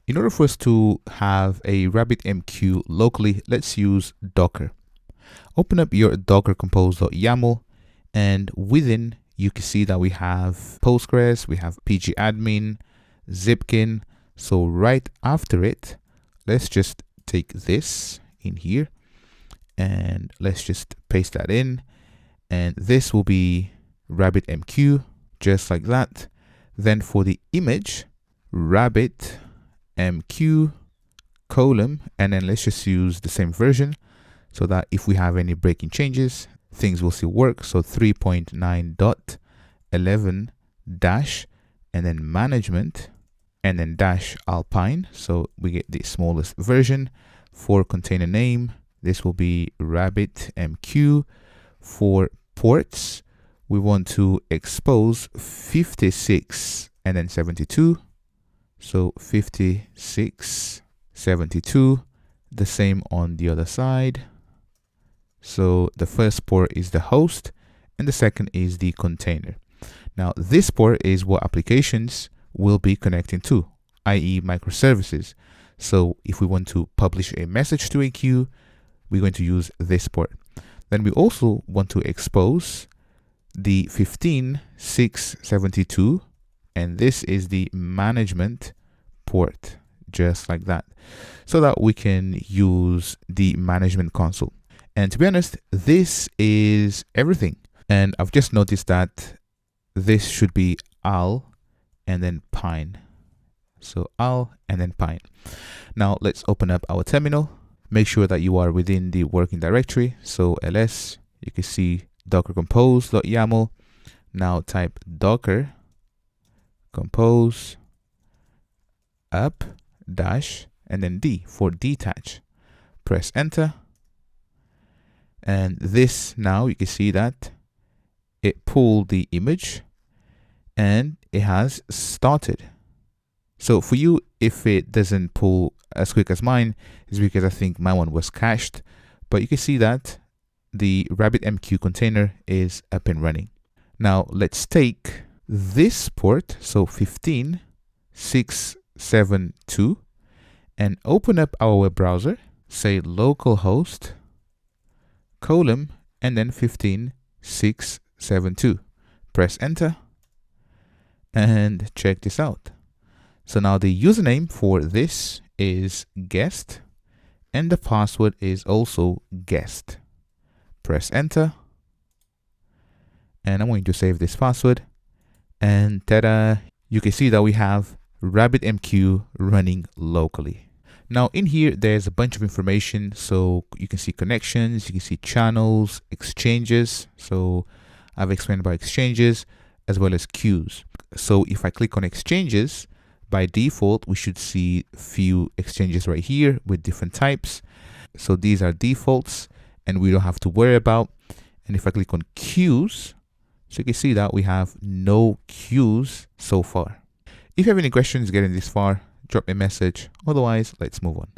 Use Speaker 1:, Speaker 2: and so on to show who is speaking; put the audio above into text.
Speaker 1: In order for us to have a RabbitMQ locally, let's use Docker. Open up your Docker compose.yaml, and within you can see that we have Postgres, we have pgadmin, Zipkin. So right after it, let's just take this in here and let's just paste that in, and this will be RabbitMQ, just like that. Then for the image, RabbitMQ column, and then let's just use the same version so that if we have any breaking changes, things will still work. So 3.9.11 dash, and then management, and then dash alpine. So we get the smallest version. For container name, this will be RabbitMQ. For ports, we want to expose 56 and then 72. So 56, 72, the same on the other side. So the first port is the host and the second is the container. Now this port is what applications will be connecting to, i.e. microservices. So if we want to publish a message to a queue, we're going to use this port. Then we also want to expose the 15.6.72, and this is the management port, just like that, so that we can use the management console. And to be honest, this is everything. And I've just noticed that this should be al and then pine. So al and then pine. Now let's open up our terminal. Make sure that you are within the working directory. So ls, you can see docker compose.yaml. Now type docker compose up dash and then d for detach. Press enter. And this, now you can see that it pulled the image and it has started. So for you, if it doesn't pull as quick as mine, it's because I think my one was cached. But you can see that the RabbitMQ container is up and running. Now let's take this port, so 15.6.7.2, and open up our web browser, say localhost column and then 15.6.7.2. Press enter and check this out. So now the username for this is guest and the password is also guest. Press enter and I'm going to save this password, and ta-da, you can see that we have RabbitMQ running locally. Now in here, there's a bunch of information. So you can see connections, you can see channels, exchanges. So I've explained about exchanges as well as queues. So if I click on exchanges, by default, we should see few exchanges right here with different types. So these are defaults and we don't have to worry about. And if I click on queues, so you can see that we have no queues so far. If you have any questions getting this far, drop me a message. Otherwise, let's move on.